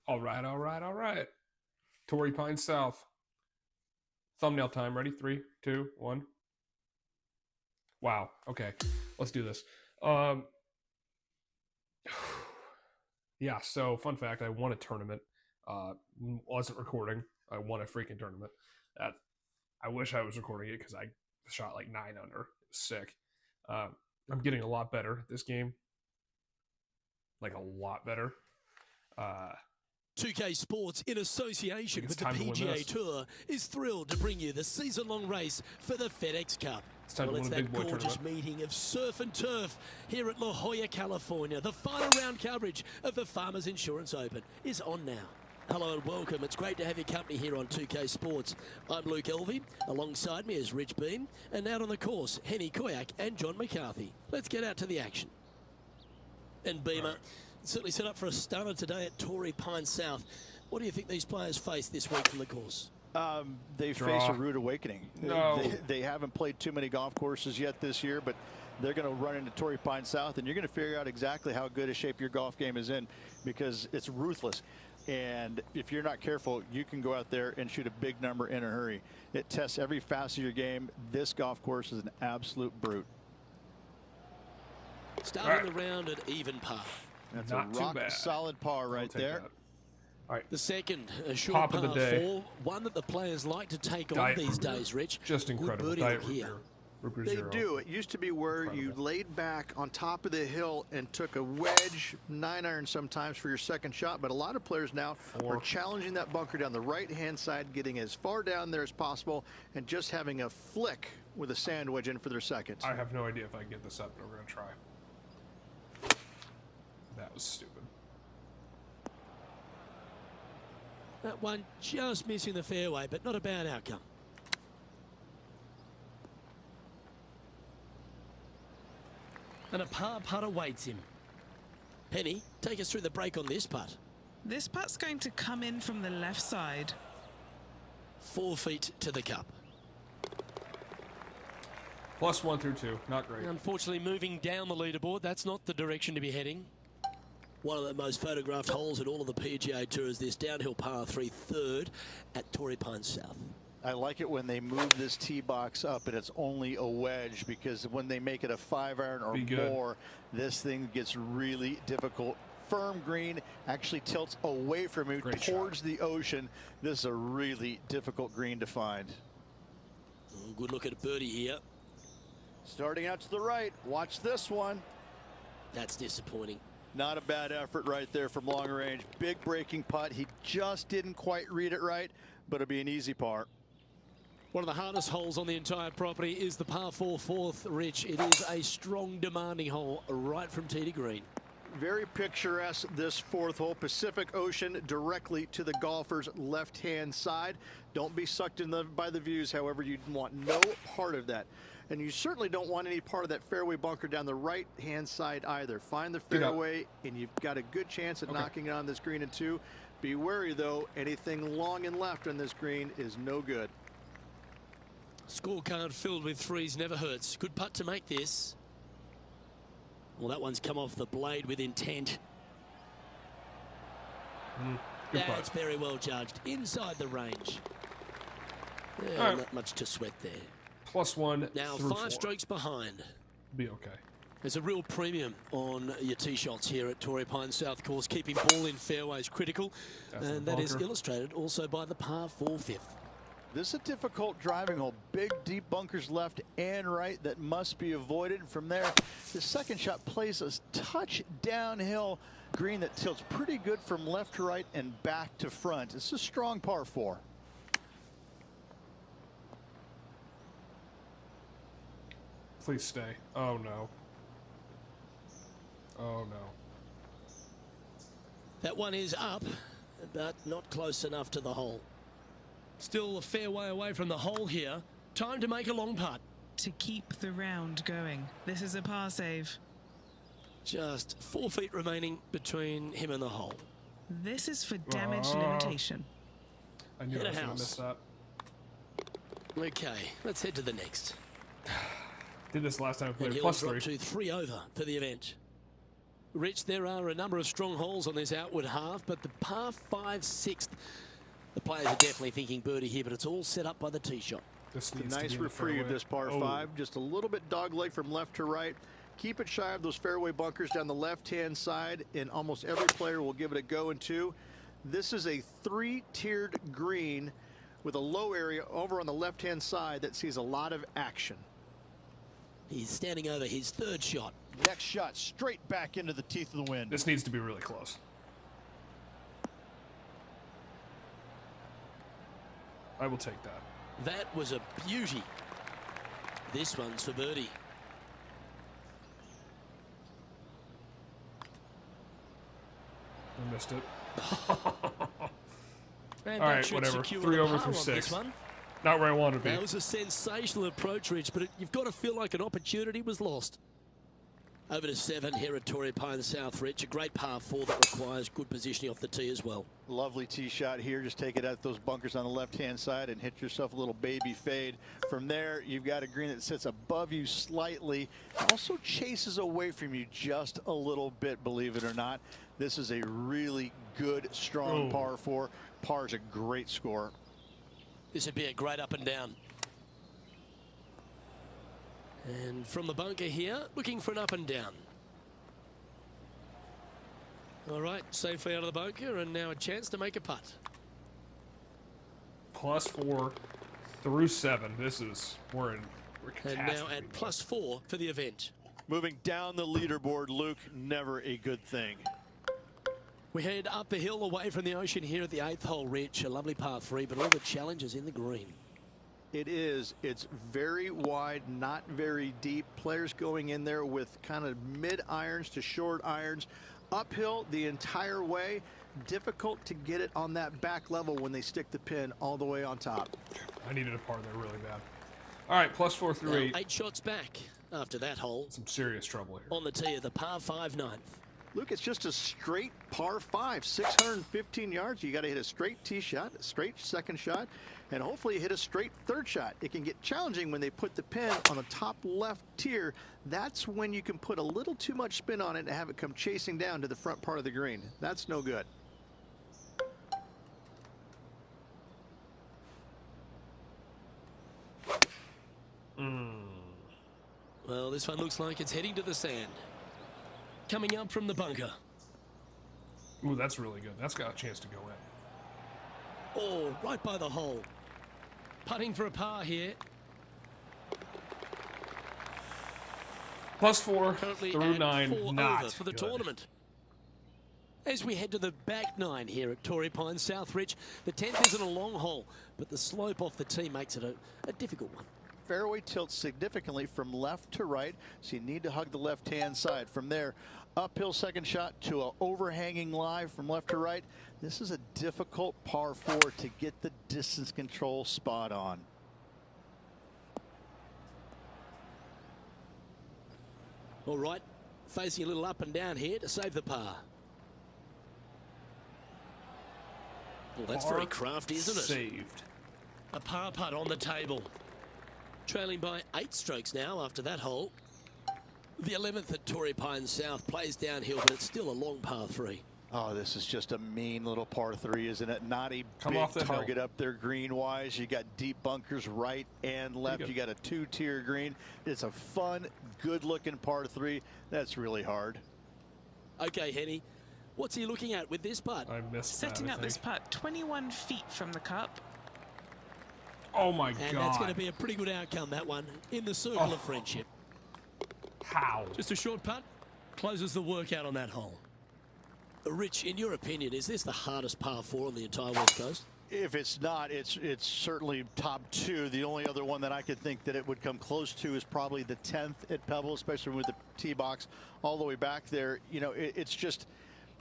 All right, all right, all right. Torrey Pines South. Thumbnail time. Ready? 3, 2, 1. Wow. Okay, let's do this. Yeah. So, fun fact: I won a tournament. Wasn't recording. I won a freaking tournament. That I wish I was recording it because I shot like 9 under. It was sick. I'm getting a lot better at this game. Like a lot better. 2K Sports, in association with the PGA Tour, is thrilled to bring you the season-long race for the FedEx Cup. It's time to win a big boy tournament. Gorgeous meeting of surf and turf here at La Jolla, California. The final round coverage of the Farmers Insurance Open is on now. Hello and welcome. It's great to have your company here on 2K Sports. I'm Luke Elvey. Alongside me is Rich Beam. And out on the course, Henny Koyak and John McCarthy. Let's get out to the action. And Beamer, certainly set up for a stunner today at Torrey Pines South. What do you think these players face this week from the course? They face a rude awakening. No. They haven't played too many golf courses yet this year, but they're going to run into Torrey Pines South, and you're going to figure out exactly how good a shape your golf game is in, because it's ruthless. And if you're not careful, you can go out there and shoot a big number in a hurry. It tests every facet of your game. This golf course is an absolute brute. Starting the round at even par. That's Not a rock too bad. solid par right there. That. All right. The second, a short Top par of the day. 4, one that the players like to take Diet on these root beer. days, Rich. Just incredible. Good Diet birdie root here. beer. Root beer They zero. do. It used to be where you Incredible. laid back on top of the hill and took a wedge, 9-iron sometimes for your second shot. But a lot of players now are challenging that bunker down the right-hand side, getting as far down there as possible, and just having a flick with a sand wedge in for their seconds. I have no idea if I can get this up, but we're going to try. That was stupid. That one just missing the fairway, but not a bad outcome. And a par putt awaits him. Penny, take us through the break on this putt. This putt's going to come in from the left side. 4 feet to the cup. +1 through 2. Not great. Unfortunately, moving down the leaderboard, that's not the direction to be heading. One of the most photographed holes in all of the PGA Tour is this downhill par 3 third at Torrey Pines South. I like it when they move this tee box up and it's only a wedge, because when they make it a 5-iron or more, this thing gets really difficult. Firm green, actually tilts away from you towards the ocean. This is a really difficult green to find. Good look at a birdie here. Starting out to the right, watch this one. That's disappointing. Not a bad effort right there from long range. Big breaking putt. He just didn't quite read it right, but it'll be an easy par. One of the hardest holes on the entire property is the par 4 fourth, Rich. It is a strong, demanding hole right from tee to green. Very picturesque, this fourth hole. Pacific Ocean directly to the golfer's left-hand side. Don't be sucked in by the views, however. You want no part of that. And you certainly don't want any part of that fairway bunker down the right-hand side either. Find the fairway, and you've got a good chance at knocking it on this green in 2. Be wary, though. Anything long and left on this green is no good. Scorecard filled with threes never hurts. Good putt to make this. Well, that one's come off the blade with intent. That's very well judged. Inside the range. Yeah, not much to sweat there. +1 now through 5 4. strokes behind. Be okay. There's a real premium on your tee shots here at Torrey Pines South course. Keeping ball in fairways critical. And that is illustrated also by the par 4 fifth. This is a difficult driving hole. Big, deep bunkers left and right that must be avoided. From there, the second shot plays a touch downhill green that tilts pretty good from left to right and back to front. It's a strong par 4. Please stay. Oh, no. Oh, no. That one is up, but not close enough to the hole. Still a fair way away from the hole here. Time to make a long putt. To keep the round going. This is a par save. Just 4 feet remaining between him and the hole. This is for damage limitation. I knew Hit I a was going to house. miss that. Okay, let's head to the next. Did this last time. And Played he'll +3. drop to 3 over for the event. Rich, there are a number of strong holes on this outward half, but the par 5 6th, the players are definitely thinking birdie here, but it's all set up by the tee shot. This It's needs a to nice be in the reprieve, fairway. this par Oh. 5. Just a little bit dogleg from left to right. Keep it shy of those fairway bunkers down the left-hand side, and almost every player will give it a go in two. This is a 3-tiered green with a low area over on the left-hand side that sees a lot of action. He's standing over his third shot. Next shot straight back into the teeth of the wind. This needs to be really close. I will take that. That was a beauty. This one's for birdie. I missed it. And All that right, should whatever. secure 3 the over par through on 6. this one. Not where I wanted to be. That was a sensational approach, Rich, but you've got to feel like an opportunity was lost. Over to 7 here at Torrey Pine South, Rich. A great par 4 that requires good positioning off the tee as well. Lovely tee shot here. Just take it out those bunkers on the left-hand side and hit yourself a little baby fade. From there, you've got a green that sits above you slightly. Also chases away from you just a little bit, believe it or not. This is a really good, strong par 4. Par is a great score. This would be a great up and down. And from the bunker here, looking for an up and down. All right, safely out of the bunker, and now a chance to make a putt. +4 through 7. We're And catastrophe now at mode. +4 for the event. Moving down the leaderboard, Luke, never a good thing. We head up the hill away from the ocean here at the 8th hole, Rich. A lovely par 3, but all the challenges in the green. It is. It's very wide, not very deep. Players going in there with kind of mid irons to short irons. Uphill the entire way. Difficult to get it on that back level when they stick the pin all the way on top. I needed a par there really bad. All right, +4 through Now 8. 8 shots back after that hole. Some serious trouble here. On the tee of the par 5 9th. Luke, it's just a straight par 5, 615 yards. You got to hit a straight tee shot, a straight second shot, and hopefully you hit a straight third shot. It can get challenging when they put the pin on the top left tier. That's when you can put a little too much spin on it and have it come chasing down to the front part of the green. That's no good. Well, this one looks like it's heading to the sand. Coming up from the bunker. Ooh, that's really good. That's got a chance to go in. Oh, right by the hole. Putting for a par here. +4 Currently through at 9. 4 Not over for the good. tournament. As we head to the back 9 here at Torrey Pine South, Rich, the 10th isn't a long hole, but the slope off the tee makes it a difficult one. Fairway tilts significantly from left to right, so you need to hug the left-hand side. From there, uphill second shot to an overhanging lie from left to right. This is a difficult par 4 to get the distance control spot on. All right, facing a little up and down here to save the par. Well, that's very crafty, isn't it? Saved. A par putt on the table. Trailing by 8 strokes now after that hole. The 11th at Torrey Pine South plays downhill, but it's still a long par 3. Oh, this is just a mean little par 3, isn't it? Not a Come big off the target hill. up there green-wise. You got deep bunkers right and left. You got a 2-tier green. It's a fun, good-looking par 3. That's really hard. Okay, Henny, what's he looking at with this putt? I missed Setting that, I up this think. putt 21 feet from the cup. Oh my And god. that's going to be a pretty good outcome, that one, in the circle of friendship. How? Just a short putt, closes the workout on that hole. Rich, in your opinion, is this the hardest par 4 on the entire West Coast? If it's not, it's certainly top 2. The only other one that I could think that it would come close to is probably the 10th at Pebble, especially with the tee box all the way back there. You know, it's just,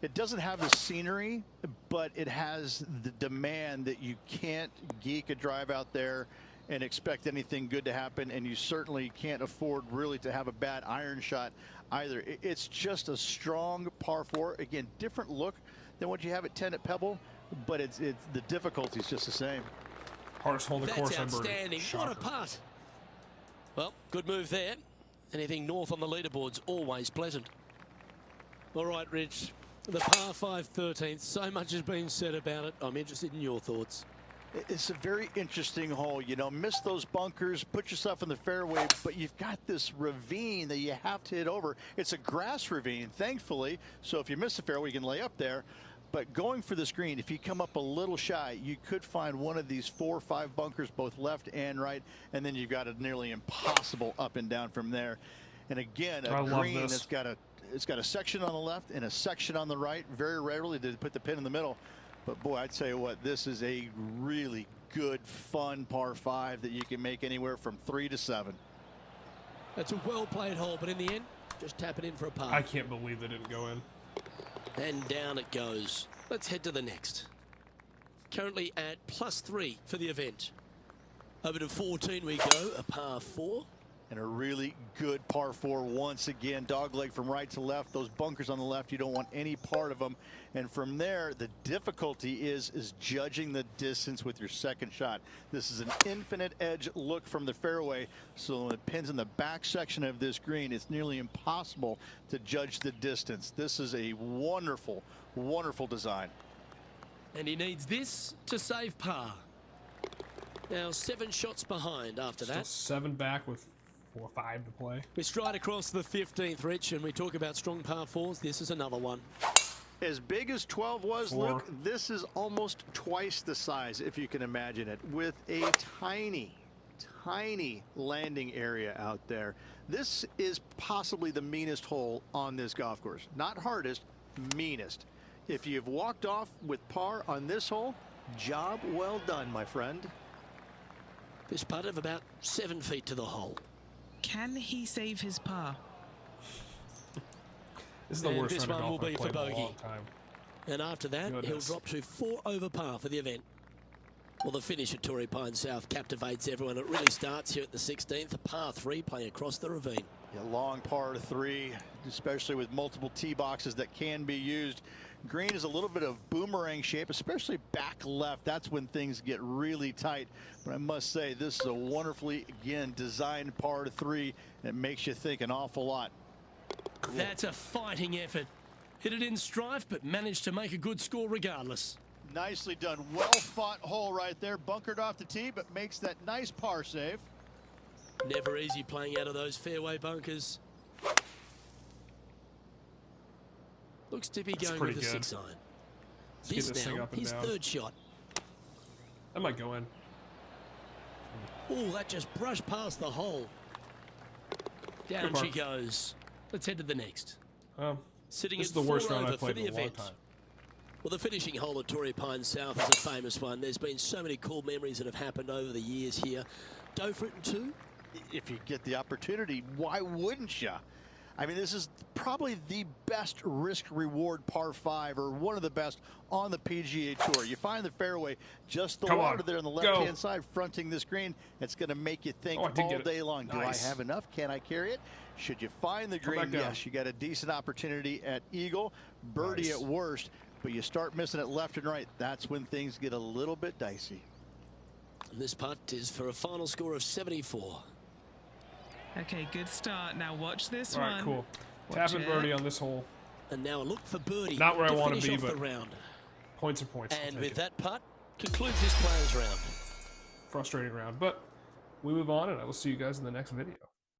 it doesn't have the scenery, but it has the demand that you can't geek a drive out there and expect anything good to happen, and you certainly can't afford really to have a bad iron shot either. It's just a strong par 4. Again, different look than what you have at 10 at Pebble, but it's the difficulty is just the same. Hardest hole in the That's course on birdie. outstanding. What a Shocker. putt. Well, good move there. Anything north on the leaderboard's always pleasant. All right, Rich. The par 5 13th. So much has been said about it. I'm interested in your thoughts. It's a very interesting hole. You know, miss those bunkers, put yourself in the fairway, but you've got this ravine that you have to hit over. It's a grass ravine, thankfully, so if you miss the fairway, you can lay up there. But going for this green, if you come up a little shy, you could find one of these 4 or 5 bunkers, both left and right, and then you've got a nearly impossible up and down from there. And again, a green that's got a section on the left and a section on the right. Very rarely did they put the pin in the middle. But boy, I'd tell you what, this is a really good, fun par 5 that you can make anywhere from 3 to 7. That's a well-played hole, but in the end, just tap it in for a par. I can't believe they didn't go in. And down it goes. Let's head to the next. Currently at +3 for the event. Over to 14 we go, a par 4. And a really good par 4 once again. Dogleg from right to left. Those bunkers on the left, you don't want any part of them. And from there, the difficulty is judging the distance with your second shot. This is an infinite edge look from the fairway. So when it pins in the back section of this green, it's nearly impossible to judge the distance. This is a wonderful, wonderful design. And he needs this to save par. Now 7 shots behind after that. Still 7 back with 4 or 5 to play. We stride across the 15th, Rich, and we talk about strong par 4s. This is another one. As big as 12 was, 4. Luke, this is almost twice the size, if you can imagine it, with a tiny, tiny landing area out there. This is possibly the meanest hole on this golf course. Not hardest, meanest. If you've walked off with par on this hole, job well done, my friend. This putt of about 7 feet to the hole. Can he save his par? This is the And worst this round of one will golf be I've for played in a bogey. long time. And after that, Goodness. he'll drop to 4 over par for the event. Well, the finish at Torrey Pines South captivates everyone. It really starts here at the 16th, a par 3 playing across the ravine. Yeah, long par 3, especially with multiple tee boxes that can be used. Green is a little bit of boomerang shape, especially back left. That's when things get really tight. But I must say, this is a wonderfully, again, designed par 3 that makes you think an awful lot. That's a fighting effort. Hit it in strife, but managed to make a good score regardless. Nicely done. Well fought hole right there. Bunkered off the tee, but makes that nice par save. Never easy playing out of those fairway bunkers. Looks to be going with a pretty good. 6 iron. Let's get this thing now up and his down. 3rd shot. That might go in. Oh, that just brushed past the hole. Down Good she par. goes. Let's head to the next. Sitting This at is the worst 4 round over I've played for the in a long event. time. Well, the finishing hole at Torrey Pines South is a famous one. There's been so many cool memories that have happened over the years here. Go for it in 2. If you get the opportunity, why wouldn't you? I mean, this is probably the best risk-reward par 5, or one of the best on the PGA Tour. You find the fairway, just the Come water on. there on the Go. left-hand side, fronting this green. It's going to make you think Oh, I did all get it. day long. Nice. Do I have enough? Can I carry it? Should you find the Come green? back down. Yes, you got a decent opportunity at eagle, birdie Nice. at worst, but you start missing it left and right. That's when things get a little bit dicey. And this putt is for a final score of 74. Okay, good start. Now watch this All one. right, cool. Watch Tap and it. birdie on this hole. And now a look for birdie. Not where I want to finish be, off but the round. points are points. I'll And take with it. that putt, concludes this players round. Frustrating round, but we move on, and I will see you guys in the next video.